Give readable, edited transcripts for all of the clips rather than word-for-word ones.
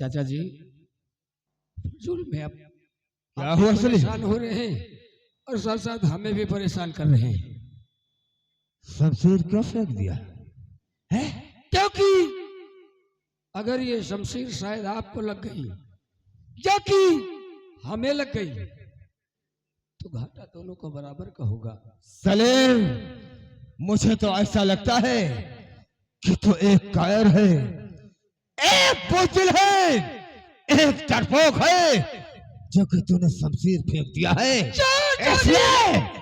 चाचा जी फजूल में आप क्या हुआ असली? परेशान हो रहे हैं और साथ साथ हमें भी परेशान कर रहे हैं। शमशीर क्यों फेंक दिया है? क्योंकि अगर ये शमशीर शायद आपको लग गई या कि हमें लग गई तो घाटा दोनों को बराबर का होगा। सलीम, मुझे तो ऐसा लगता है कि तू एक कायर है, एक बुज़दिल है, एक डरपोक है, जो कि तूने शमशीर फेंक दिया है। इसलिए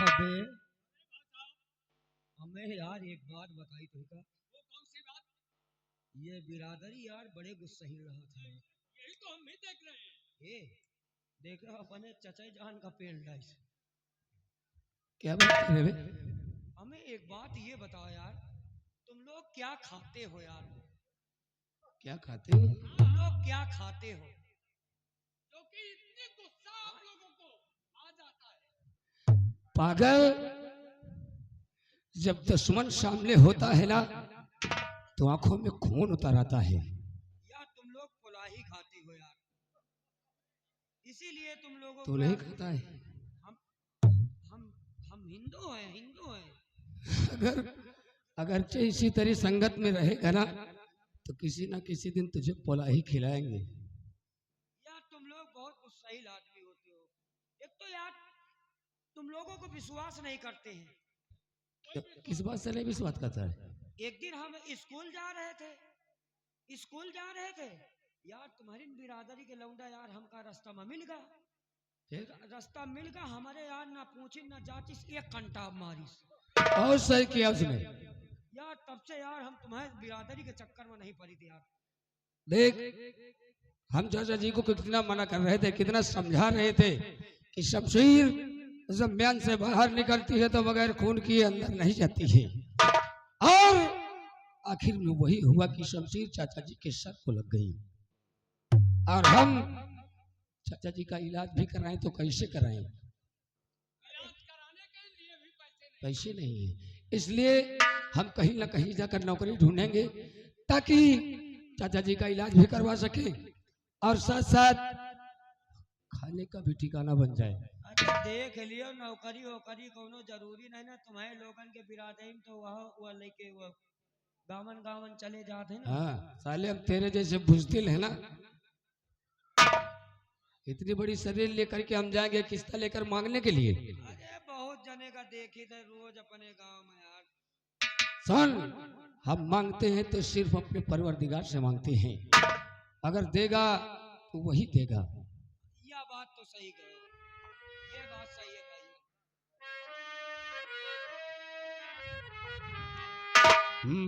अबे हमें यार एक बात बताई तुमका। वो कौन सी बात? ये बिरादरी यार बड़े गुस्से ही रहा था। यही तो हम भी देख रहे हैं। ये देख रहा अपने चचा जान का पेरेंटाइज। क्या बात कर रहे हैं? हमें एक बात ये बताओ यार, तुम लोग क्या खाते हो यार? क्या खाते हो? तुम लोग क्या खाते हो जो कि इतने गुस्सा आप लोगों को आ जाता है? पागल, जब दुश्मन सामने होता है ना तो आंखों में खून उतर आता है। यार तुम लोग पुलाही खाते हो यार, इसीलिए तुम लोगों तो को नहीं खाता है? हम हम हिंदू हैं, हिंदू हैं। अगर अगर इसी तरह संगत में रहेगा ना तो किसी ना किसी दिन तुझे पोला ही खिलाएंगे। यार तुम लोग बहुत गुस्सैल आदमी होते हो। एक तो यार तुम लोगों को विश्वास नहीं करते हैं। किस बात से नहीं विश्वास करता है? एक दिन हम स्कूल जा रहे थे, यार तुम्हारी बिरादरी के लौंडा यार हमका रास्ता में मिल गया। फिर रास्ता मिल गया हमारे यार, ना पूछी ना जाचिस, एक कंटाब मारिस। और सही किया उसने। यार तब से यार हम तुम्हारे बिरादरी के चक्कर में नहीं पड़ी थी यार। देख, हम चाचा जी को कितना मना कर रहे थे, कितना समझा रहे थे कि शमशीर जब म्यान से बाहर निकलती है तो बगैर खून किए अंदर नहीं जाती है। और आखिर में वही हुआ कि शमशीर चाचा जी के सर को लग गई। और हम चाचा जी का इलाज भी कराएं तो कैसे कराएं? पैसे नहीं है, इसलिए हम कहीं ना कहीं जाकर नौकरी ढूंढेंगे ताकि चाचा जी का इलाज भी करवा सके और साथ साथ खाने का भी ठिकाना बन जाए। अरे देख लियो, नौकरी वोकरी कोनो जरूरी नहीं ना। तुम्हारे लोगन के बिरादरी में तो वह लेके वो गावन गावन चले जाते हैं ना। हाँ साले, हम तेरे जैसे बुज़दिल है ना, इतनी बड़ी शरीर लेकर के हम जाएंगे किस्ता लेकर मांगने के लिए? अरे बहुत जने का देखी थे रोज अपने गांव में यार। सुन, हम मांगते हैं तो सिर्फ अपने परवरदिगार से मांगते हैं। अगर देगा तो वही देगा। यह बात तो सही कहो, ये बात सही है भाई।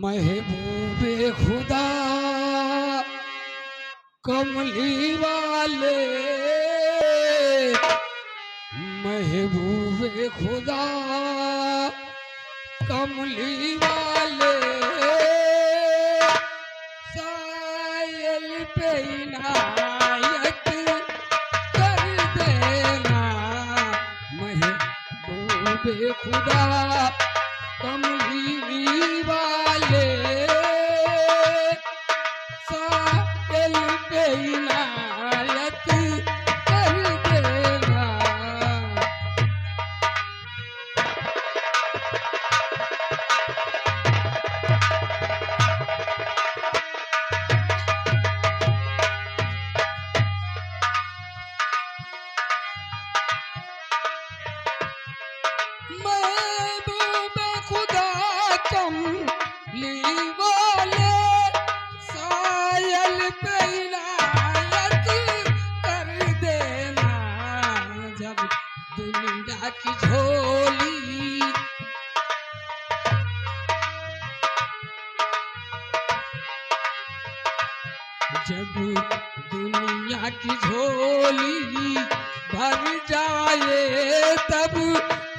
महबूबे खुदा कमली वाले, महबूबे खुदा कमली वाले, सायल पे इनायत कर देना। महबूबे खुदा कमली वाले, सायल पे इनायत कर देना। जब दुनिया की झोली भर जाए तब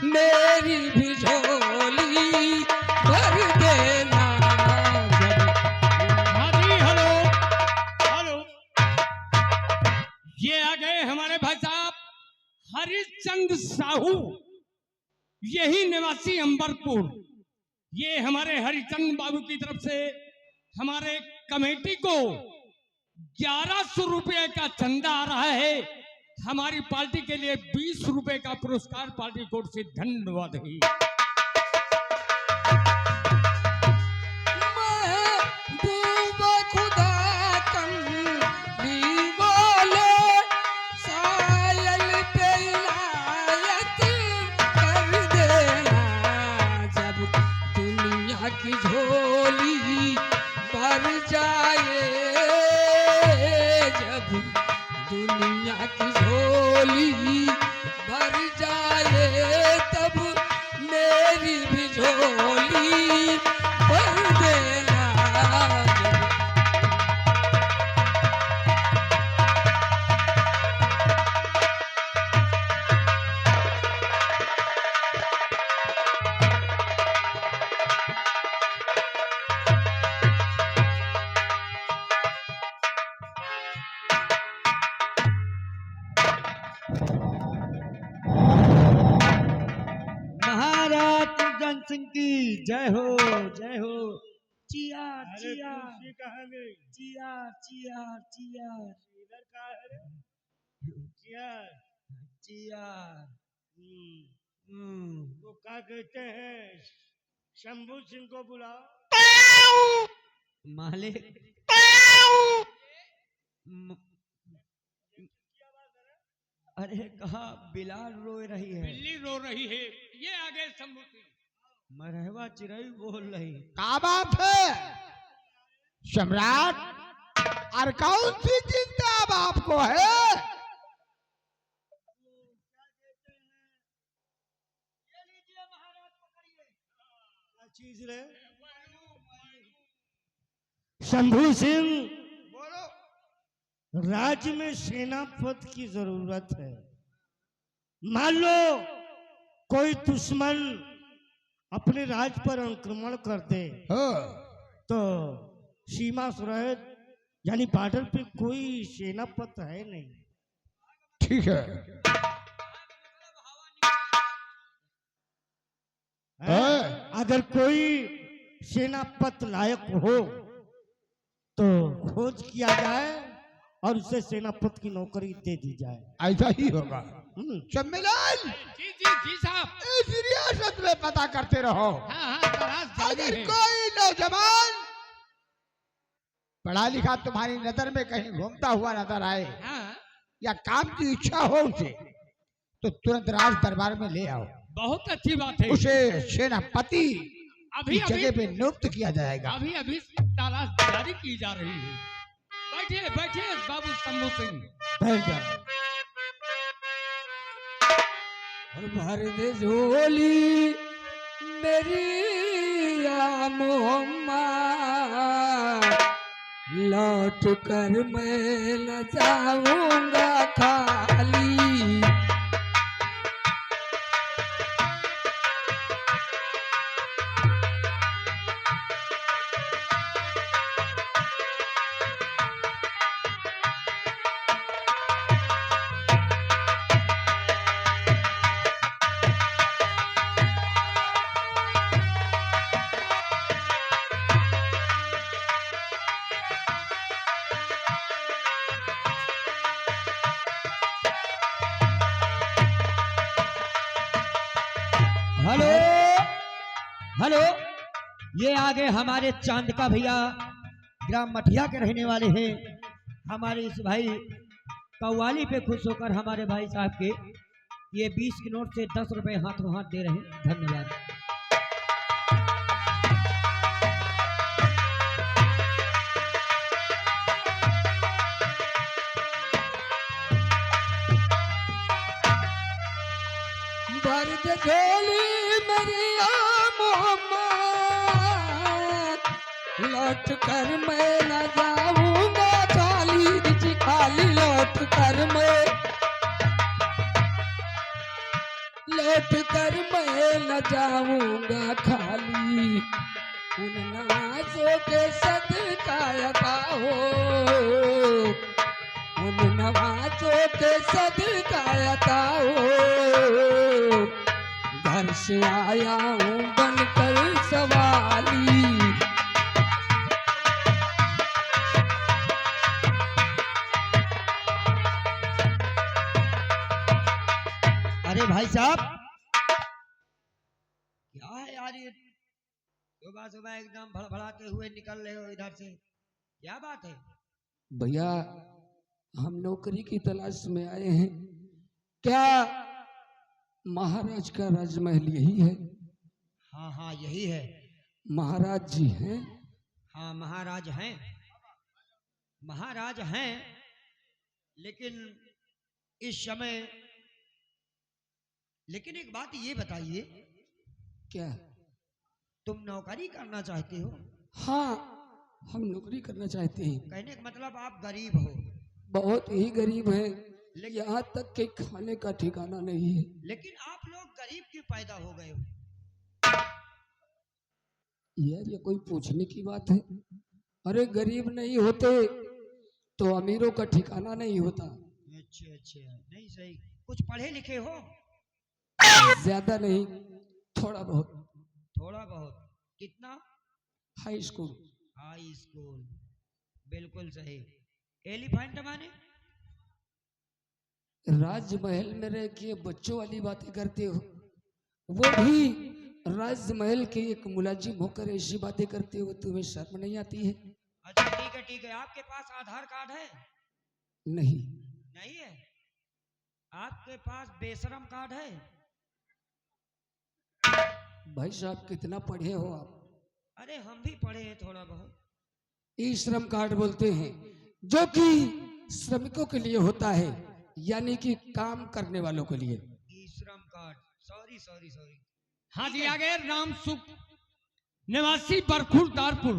मेरी भी झोली भर देना। हाँ जी, हेलो हेलो, ये आ गए हमारे भाई साहब हरिश्चंद्र साहू, यही निवासी अंबरपुर। ये हमारे हरिचंद बाबू की तरफ से हमारे कमेटी को 1100 रुपए का चंदा आ रहा है। हमारी पार्टी के लिए 20 रुपए का पुरस्कार पार्टी कोर्ट से धन्यवाद है। महबूबा खुदा कमली वाले सायल पे इनायत कर देना। जब दुनिया की झोली भर जाए, जब दुनिया की झोली भर जाए तब मेरी भी झोली भर देना। महाराज जन सिंह की जय हो, जय हो। Chia chia chia chia chia इधर का है रे? चिया चिया वो क्या कहते हैं, शंभू सिंह को बुलाओ। मालिक अरे कहा बिलाल रो रही है, बिल्ली रो रही है। ये आगे शंभू सिंह मरहवा चिड़ई बोल रही। क्या बात है सम्राट, और कौन सी चिंता अब आपको है? चीज रे शंभू सिंह, राज्य में सेनापति की जरूरत है। मान लो कोई दुश्मन अपने राज्य पर आक्रमण कर दे तो सीमा सुरक्षित यानी बॉर्डर पे कोई सेनापति है नहीं। ठीक है, अगर कोई सेनापति लायक हो तो खोज किया जाए और उसे सेनापति की नौकरी दे दी जाए। ऐसा ही होगा। सम्मेलन जी जी जी साहब, इस रियासत में पता करते रहो। हाँ हाँ, अगर कोई नौजवान पढ़ा लिखा तुम्हारी नजर में कहीं घूमता हुआ नजर आए हाँ, या काम की इच्छा हो उसे, तो तुरंत राज दरबार में ले आओ। बहुत अच्छी बात है। उसे सेनापति अभी की जगह पे नियुक्त किया जाएगा। अभी अभी तलाश जारी की जा रही है। बैठिए बैठिए बाबू शंभू सिंह। बैठ जाओ। और भर दे झोली मेरी या मोहम्मद, लौट कर मैं न जाऊंगा खाली। हेलो हेलो, ये आगे हमारे चांद का भैया ग्राम मठिया के रहने वाले हैं। हमारे इस भाई कव्वाली पे खुश होकर हमारे भाई साहब के ये 20 के नोट से 10 रुपए हाथों हाथ दे रहे हैं। धन्यवाद। भर दे झोली मेरी या मोहम्मद, लौट कर मैं न जाऊंगा खाली। लौट कर मैं न जाऊंगा खाली, उन नवाजों के सदका अता हो, उन नवाजों के सदका अता हो। घर से आया हूँ बनकर सवाली। अरे भाई साहब, क्या है यार ये, सुबह सुबह एकदम भड़भड़ाते हुए निकल रहे हो इधर से, क्या बात है? भैया हम नौकरी की तलाश में आए हैं। क्या महाराज का राजमहल यही है? हाँ हाँ यही है। महाराज जी हैं? हाँ महाराज हैं, महाराज हैं, लेकिन इस समय, लेकिन एक बात ये बताइए, क्या? तुम नौकरी करना चाहते हो? हाँ हम नौकरी करना चाहते हैं। कहने का मतलब आप गरीब हो? बहुत ही गरीब है, यहाँ तक के खाने का ठिकाना नहीं है। लेकिन आप लोग गरीब क्यों पैदा हो गए हो? यार ये कोई पूछने की बात है? अरे गरीब नहीं होते तो अमीरों का ठिकाना नहीं होता। अच्छा अच्छा, नहीं सही। कुछ पढ़े लिखे हो? ज्यादा नहीं, थोड़ा बहुत। थोड़ा बहुत? कितना? High school. हाई स्कूल, बिल्कुल सही। एलिफेंट माने? राजमहल में रह के बच्चों वाली बातें करते हो, वो भी राजमहल के एक मुलाजिम होकर ऐसी बातें करते हो, तुम्हें शर्म नहीं आती है? अच्छा ठीक है ठीक है। आपके पास आधार कार्ड है? नहीं। नहीं है? आपके पास बेशरम कार्ड है? भाई साहब कितना पढ़े हो आप? अरे हम भी पढ़े हैं थोड़ा बहुत। ई श्रम कार्ड बोलते हैं, जो कि श्रमिकों के लिए होता है, यानी कि काम करने वालों के लिए। ई श्रम कार्ड, सॉरी सॉरी सॉरी। हाँ जी, आगे राम सुख निवासी बरखुर दारपुर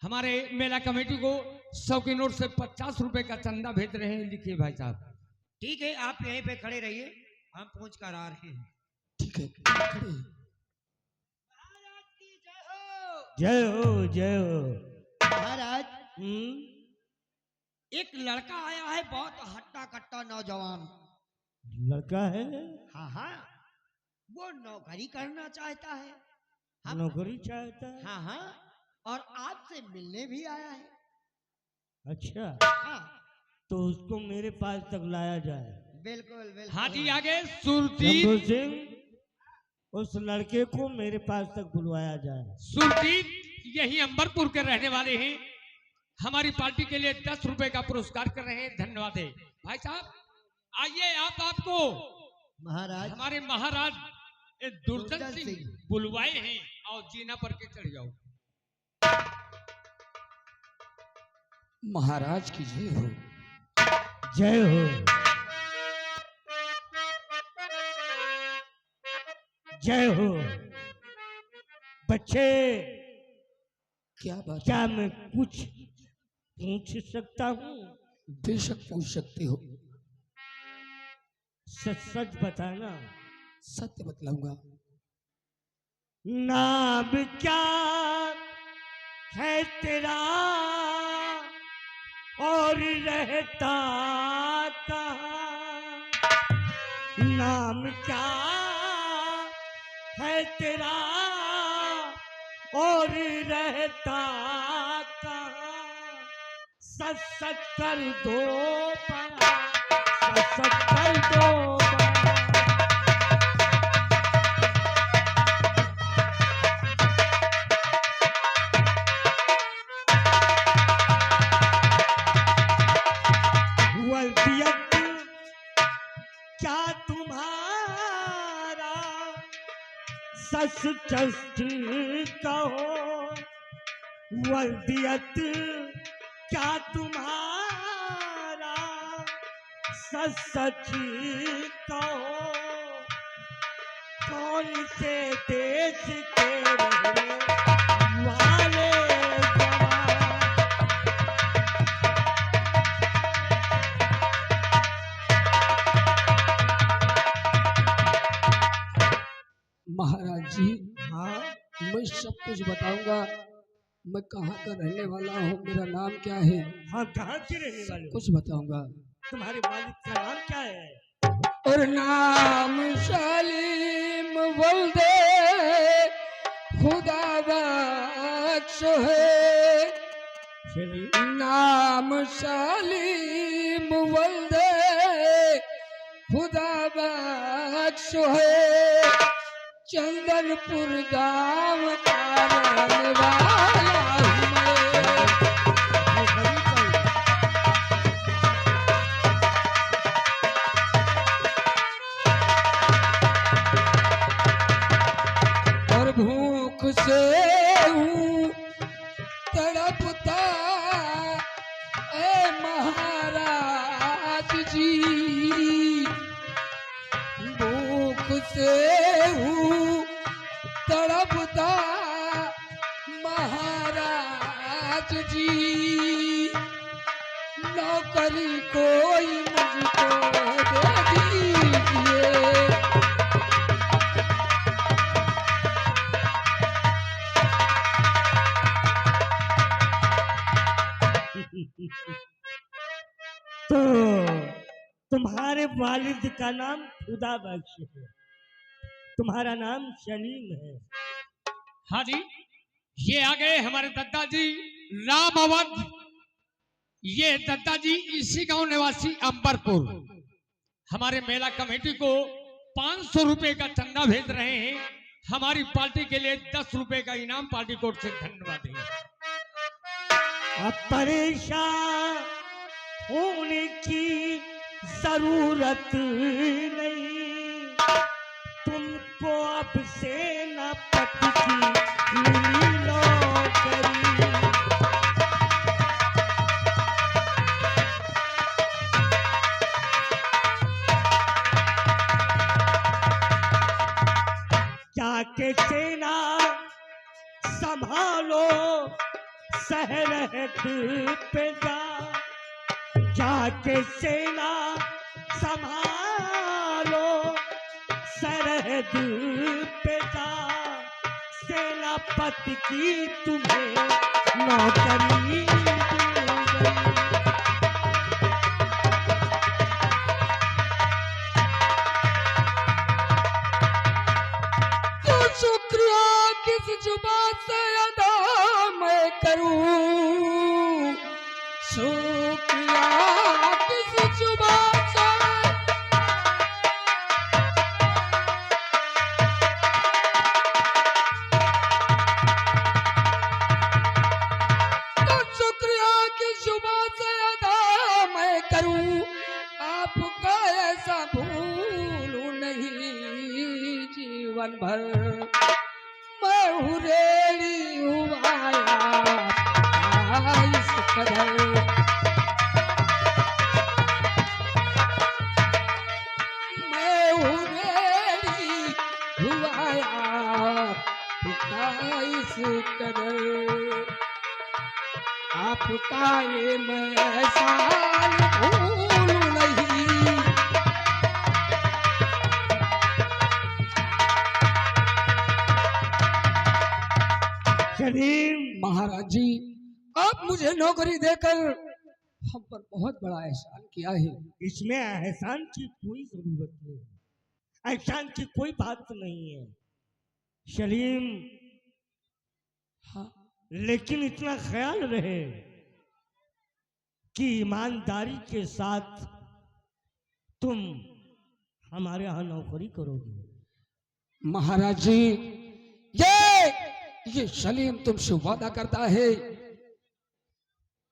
हमारे मेला कमेटी को 100 के नोट से 50 रुपए का चंदा भेज रहे हैं। लिखिए भाई साहब। ठीक है, आप यहीं पे खड़े रहिए, हम पहुंच कर आ रहे हैं। ठीक है, खड़े हैं। महाराज की जय हो। जय हो जय हो। महाराज, एक लड़का आया है, बहुत हट्टा कट्टा नौजवान। लड़का है? हाँ हाँ, वो नौकरी करना चाहता है। हम नौकरी चाहता है? हाँ हाँ, और आपसे मिलने भी आया है। अच्छा, हाँ तो उसको मेरे पास तक लाया जाए। बिल्कुल बिल्कुल। हाँ जी, आगे सुरजीत शंभू सिंह, उस लड़के को मेरे पास तक बुलवाया जाए। सुरजीत यही अंबरपुर के रहने वाले हैं। हमारी पार्टी के लिए 10 रुपए का पुरस्कार कर रहे हैं। धन्यवाद है भाई साहब। आइए, आपको महाराज, हमारे महाराज दुर्जन दुर्जन सिंह सिंह बुलवाए हैं, और जीना पर के चढ़ जाओ। महाराज की जय हो। जय हो जय हो। बच्चे, क्या बात? क्या मैं कुछ पूछ सकता हूँ? बेशक पूछ सकते हो, सच सच बताना। सत्य बतलाऊंगा। नाम क्या है तेरा और रहता कहाँ? नाम क्या है तेरा और रहता कहाँ? सच सच कर दो बयां, सच सच कर दो बयां। वल्दियत क्या तुम्हारा सच सच कहो? वल्दियत क्या तुम्हारा सच सच कहो? कौन से देश के रहने वाले जवान? महाराज जी हाँ मैं सब कुछ बताऊंगा। मैं कहाँ का रहने वाला हूँ, मेरा नाम क्या है, हाँ कहाँ के रहने वाले हो? कुछ बताऊंगा। तुम्हारे मालिक का नाम क्या है? और नाम सलीम वल्दे खुदा बख्श है, नाम सलीम वल्दे खुदा बख्श है, चंदनपुर गांव का रहने वाला हूँ मैं। और भूख से हूँ तड़पता ए महाराज जी, भूख से हूँ तड़पता महाराज जी, नौकरी कोई मुझको दे दीजिए। तो तुम्हारे वालिद का नाम खुदा बख्श है, तुम्हारा नाम सलीम है। हाँ जी, ये आ गए हमारे दादाजी राम अवध। ये दादाजी इसी गांव निवासी अंबरपुर हमारे मेला कमेटी को 500 रुपए का चंदा भेज रहे हैं। हमारी पार्टी के लिए 10 रुपए का इनाम पार्टी कोर्ट से धन्यवाद है। अब परेशान होने की जरूरत नहीं, तुमको अब सेनापति की मिली नौकरी। जाके सेना संभालो सरहद पे जा, जाके सेना संभालो सरहद पे जा, सेनापति की तुम्हें नौकरी मिल गई। तो शुक्रिया किस जुबान से अदा मैं करूं, शुक्रिया किस जुबान से, तो शुक्रिया किस जुबान से अदा मैं करूं, आपका ऐसा भूलूं नहीं जीवन भर। मैं हूँ रेडी हुआ इस कदर, मैं हूँ रेडी हुआ इस कदर, आपका ये मैं एहसान भूलूं नहीं। सलीम, महाराज जी आप मुझे नौकरी देकर हम पर बहुत बड़ा एहसान किया है। इसमें एहसान की कोई जरूरत नहीं, एहसान की कोई बात नहीं है सलीम। हाँ लेकिन इतना ख्याल रहे कि ईमानदारी के साथ तुम हमारे यहाँ नौकरी करोगे। महाराज जी ये सलीम तुमसे वादा करता है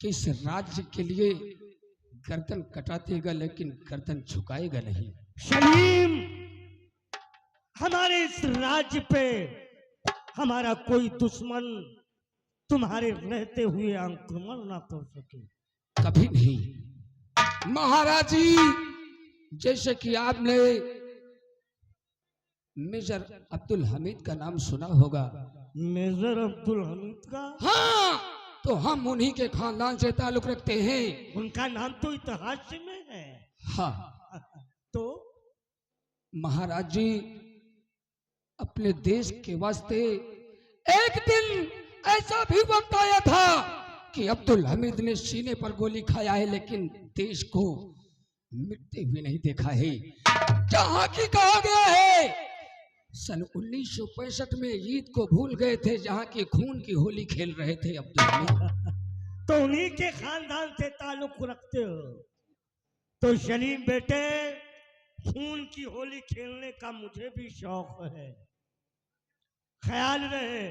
कि इस राज्य के लिए गर्दन कटातेगा लेकिन गर्दन झुकाएगा नहीं। सलीम, हमारे इस राज्य पे हमारा कोई दुश्मन तुम्हारे रहते हुए आक्रमण ना कर सके, कभी नहीं। महाराज जी जैसे कि आपने मेजर अब्दुल हमीद का नाम सुना होगा। मेजर अब्दुल हमीद का? हाँ, तो हम उन्हीं के खानदान से ताल्लुक रखते हैं। उनका नाम तो इतिहास में है। हाँ तो महाराज जी अपने देश के वास्ते। एक दिन ऐसा भी वक्त आया था कि अब्दुल हमीद ने सीने पर गोली खाया है, लेकिन देश को मिटते हुए नहीं देखा है। जहां की कहा गया है सन 1965 में ईद को भूल गए थे, जहां की खून की होली खेल रहे थे अब्दुल हमीद। तो उन्हीं के खानदान से ताल्लुक रखते हो। तो सलीम बेटे, खून की होली खेलने का मुझे भी शौक है। ख्याल रहे,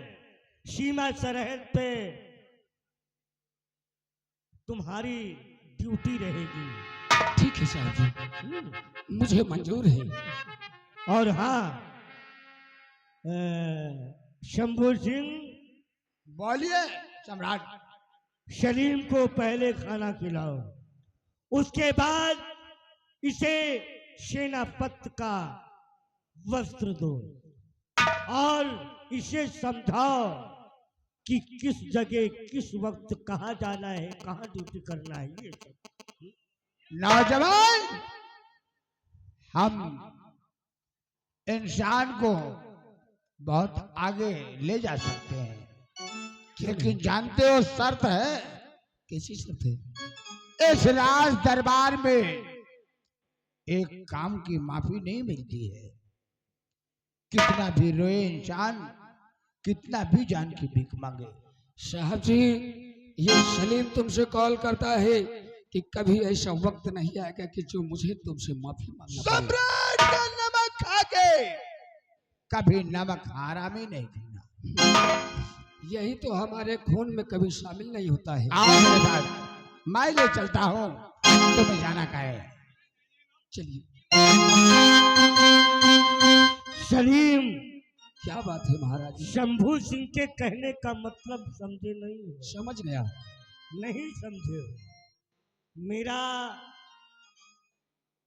सीमा सरहद पे तुम्हारी ड्यूटी रहेगी। ठीक है साहब जी, मुझे मंजूर है। और हाँ, शंभू सिंह, बोलिए सम्राट। सलीम को पहले खाना खिलाओ, उसके बाद इसे सेनापत का वस्त्र दो और इसे समझाओ कि किस जगह किस वक्त कहाँ जाना है, कहाँ ड्यूटी करना है। ये सब नौजवान, हम इंसान को बहुत आगे ले जा सकते हैं, लेकिन जानते हो शर्त है। कैसी शर्त है? इस राज दरबार में एक काम की माफी नहीं मिलती है। कितना भी रोए इंसान, कितना भी जान की भीख मांगे। साहब जी, ये सलीम तुमसे कॉल करता है कि कभी ऐसा वक्त नहीं आएगा कि जो मुझे तुमसे माफी मांगना पड़े। सम्राट का नमक खा के कभी नमक हरामी नहीं देना। यही तो हमारे खून में कभी शामिल नहीं होता है। आओ मेरे साथ, मैं ले चलता हूँ, तुम्हें जाना का है। चलिए। सलीम, क्या बात है महाराज जी? शंभू सिंह के कहने का मतलब समझे नहीं हो? समझ गया। नहीं समझे हो? मेरा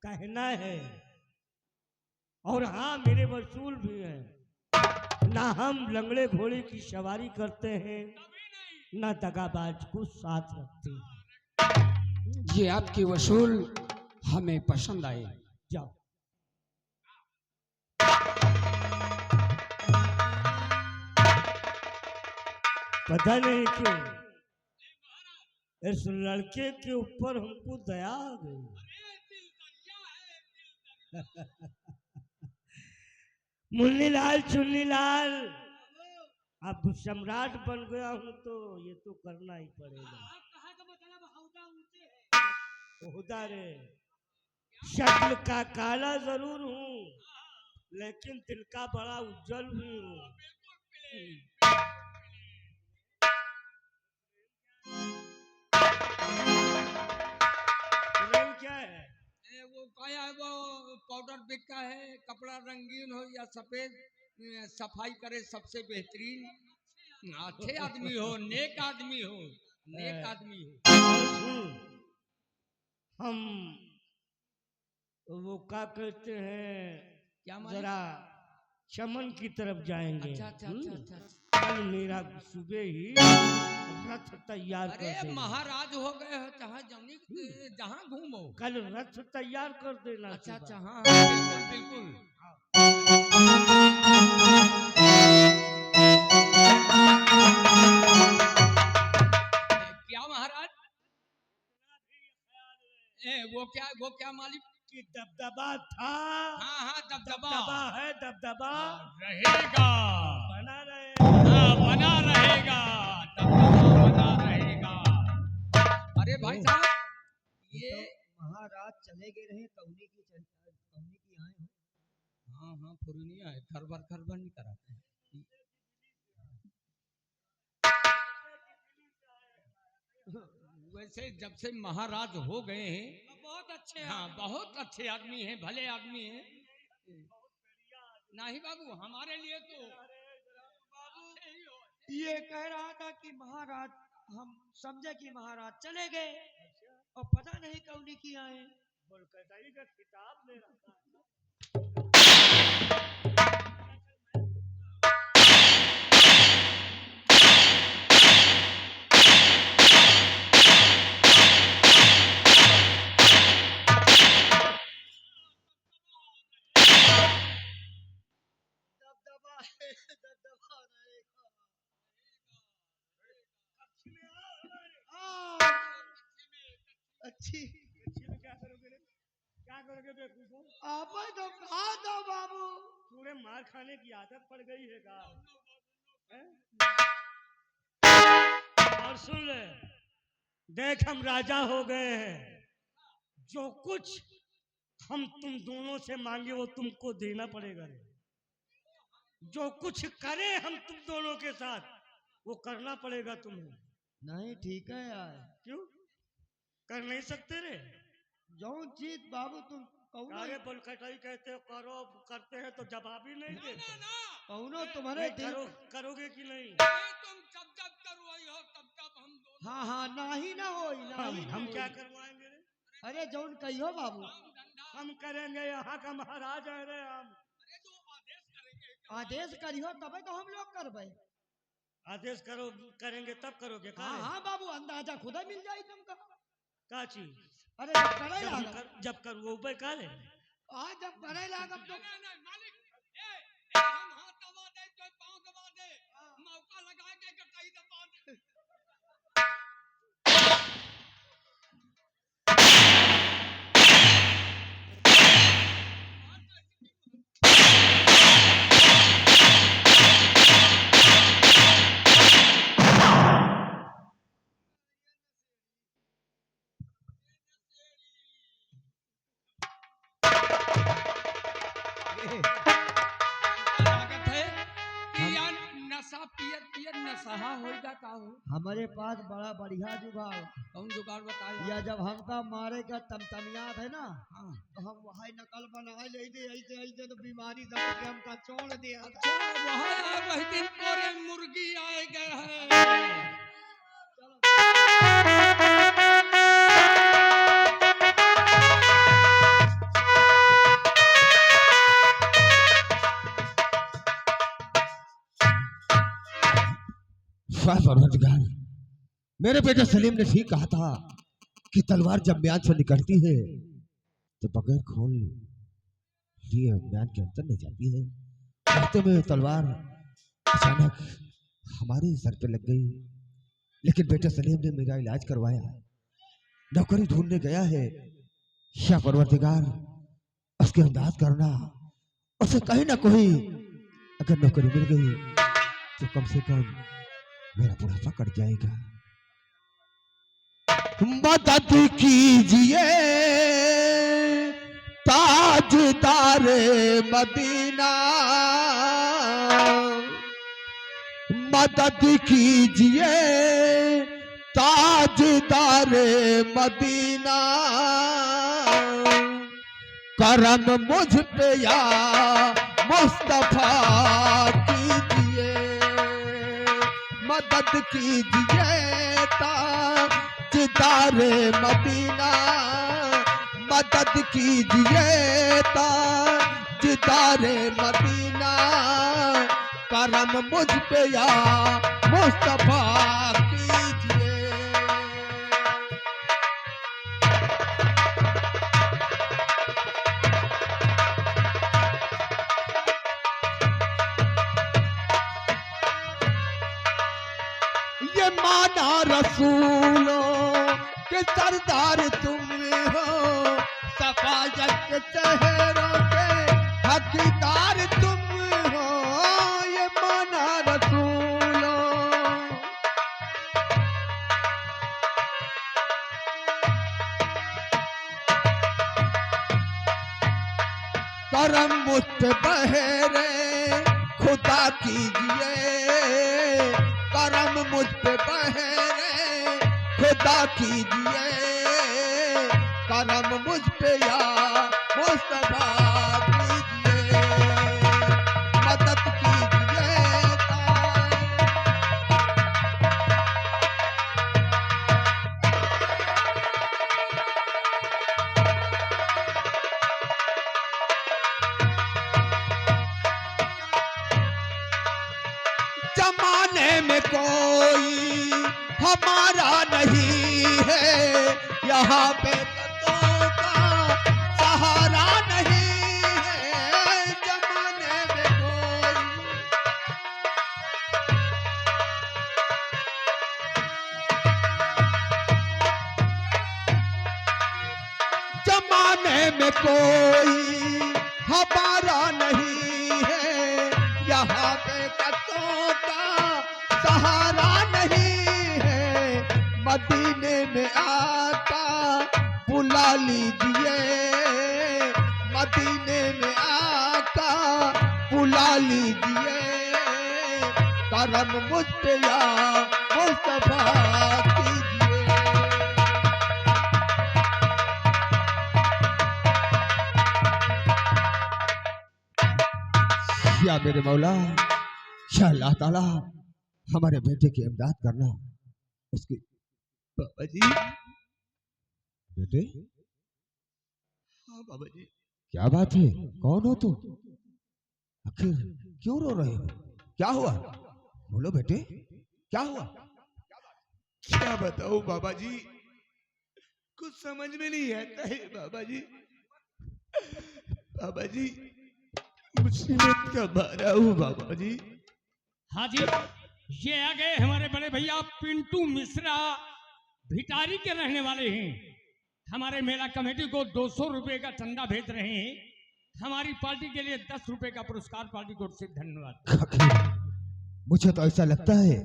कहना है, और हाँ, मेरे वसूल भी हैं। ना हम लंगड़े घोड़े की सवारी करते हैं, ना दगाबाज को साथ रखते हैं। ये आपकी वसूल हमें पसंद आए। जाओ। पता नहीं क्यों इस लड़के के ऊपर हमको दया आ गई। मुन्नीलाल, चुन्नीलाल, अब सम्राट बन गया हूं तो ये तो करना ही पड़ेगा। ओहदा रे, शक्ल का काला जरूर हूँ, लेकिन दिल का बड़ा उज्जवल भी हूँ। क्या है? वो क्या है, वो पाउडर बिकता है, कपड़ा रंगीन हो या सफेद, सफाई करे सबसे बेहतरीन। अच्छे आदमी हो, नेक आदमी हो, नेक आदमी हो। हम वो क्या कहते हैं, क्या मालिक? जरा चमन की तरफ जाएंगे। अच्छा अच्छा अच्छा अच्छा। कल मेरा सुबह ही रथ तैयार कर अरे देना। महाराज हो गए हो, चाहे जहाँ घूमो। कल रथ तैयार कर देना। अच्छा सुबह। अच्छा, हाँ हाँ, बिल्कुल बिल्कुल। क्या महाराज? वो क्या मालिक? कि दबदबा था। हाँ हाँ, दबदबा दबदबा है, दबदबा रहेगा, बना रहे। हाँ बना रहेगा, दबदबा बना रहेगा। अरे भाई साहब, ये महाराज चले गए रहे, कौनी की आए हैं। हाँ हाँ, पूर्णिया है, खरबर नहीं करा। वैसे जब से महाराज हो गए हैं, बहुत अच्छे, हाँ बहुत अच्छे आदमी हैं, भले आदमी हैं। नहीं बाबू, हमारे लिए तो ये कह रहा था कि महाराज, हम समझे कि महाराज चले गए और पता नहीं कौनी की आए। बोलकताई का किताब में रखा है। दबदबा अच्छी क्या करोगे रे? क्या करोगे बेवकूफों? आप तो कहा दो बाबू। पूरे मार खाने की आदत पड़ गई है का? हैं? और सुन ले, देख हम राजा हो गए हैं, जो कुछ हम तुम दोनों से मांगे वो तुमको देना पड़ेगा रे। जो कुछ करें हम तुम दोनों के साथ वो करना पड़ेगा तुम्हें। नहीं ठीक है यार, क्यों कर नहीं सकते रे? जो चीज बाबू तुम अरे बोल कटाई कहते हो, करो करते हैं तो जवाब ही नहीं देते। कौनो तुम्हारे नहीं दिल। करोगे कि नहीं? तुम जब करवाई हो तब हम दोनों हाँ हाँ, नाही ना हो हम क्या करवाएंगे रे? अरे जौन कहियो बाबू। हम करेंगे, यहाँ का महाराज है रे हम। आदेश करियो तबे तो हम लोग करबे। आदेश करो करेंगे तब करोगे का हाँ रे? हाँ बाबू, अंदाजा खुदा मिल जाए तुमको। का चीज? अरे जब करे जब लागब, जब कर वो ऊपर का रे? आज जब करे लागब तो मालिक हम हाथ दबा दे तो पांव दबा दे, मौका लगा के कटाई दबा दे। लागत है कि यार नशा पियर पियर नशा होगा का हो। हमारे पास बड़ा बढ़िया जुगाड़। कौन जुगाड़ बताया? या जब हमका मारे का तमतमियात है ना, हाँ। तो हम वही नकल बनाए ले दे, ऐसे ऐसे तो बीमारी समझ के हमका छोड़ दिया था। अच्छा वहाँ वही दिन कोरे मुर्गी आए गए हैं। वाह परवरदिगार, मेरे बेटे सलीम ने ठीक कहा था कि तलवार जब म्यान से निकलती है तो बगैर खोल लिए म्यान के अंदर नहीं जाती है। कहते में तलवार अचानक हमारे सर पे लग गई, लेकिन बेटे सलीम ने मेरा इलाज करवाया, नौकरी ढूंढने गया है। या परवरदिगार, उसके अंदाज करना, उसे कहीं ना कहीं अगर नौकरी मिल गई तो कम से कम मेरा बुढ़ापा कट जाएगा। मदद कीजिए ताजदार मदीना, मदद कीजिए ताजदार मदीना, करम मुझ पे या मुस्तफा कीजिए, मदद कीजिए ताजदार मदीना, मदद कीजिए ताजदार मदीना, करम मुझ पे या मुस्तफा कीजिए। ये माना रसूलों के सरदार तुम हो, सफायत के चेहरों के हकीदार तुम हो, ये माना रसूलों। करम मुझ पे बहरे खुदा कीजिए, करम मुझ पे बहरे खुदा कीजिए, करम मुझ पे या मुस्तफा कीजिए, मदद कीजिए जमाने में कोई हमारा नहीं है, यहाँ पे तो का सहारा नहीं है, जमाने में कोई में कोई हमारा नहीं है, यहाँ पे कतों का सहारा नहीं है। मदीने में आका बुला लीजिए, मदीने में आका बुला लीजिए, करम मुझ पे या मुस्तफा कीजिए। या मेरे मौला, या अल्लाह ताला, हमारे बेटे की इमदाद करना। उसकी बाबा जी, बेटे, हाँ बाबा जी। क्या बात है, कौन हो तुम? आखिर क्यों रो रहे हो? क्या हुआ? बोलो बेटे, क्या हुआ? क्या बताऊं बाबा जी, कुछ समझ में नहीं आता है बाबा जी। बाबा जी, मुसीबत का मारा हूँ बाबा जी। हाँ जी, ये आ गए हमारे बड़े भैया पिंटू मिश्रा, भिटारी के रहने वाले हैं। हमारे मेला कमेटी को 200 रुपए का चंदा भेज रहे हैं। हमारी पार्टी के लिए 10 रुपए का पुरस्कार पार्टी को से धन्यवाद। मुझे तो ऐसा लगता है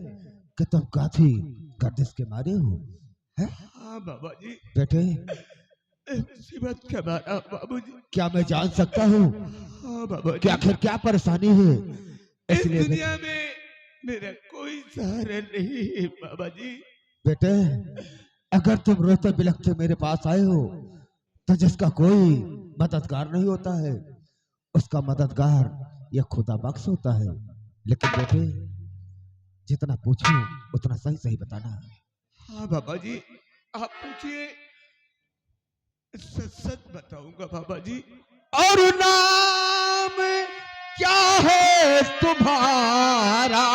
कि तुम काफी गर्दिश के मारे हो, है? हाँ बाबा जी, बेटे, मुसीबत का मारा बाबू जी। क्या मैं जान सकता हूँ हाँ बाबा कि जी, आखिर क्या परेशानी है? इस इसलिए दुनिया में मेरा कोई सहारा नहीं है बाबा जी। बेटे, अगर तुम रोते बिलखते मेरे पास आए हो तो जिसका कोई मददगार नहीं होता है, उसका मददगार यह खुदा बख्श होता है। लेकिन बेटे, जितना पूछो उतना सही सही बताना। हाँ बाबा जी, आप पूछिए, सच सच बताऊंगा बाबा जी। और नाम क्या है तुम्हारा?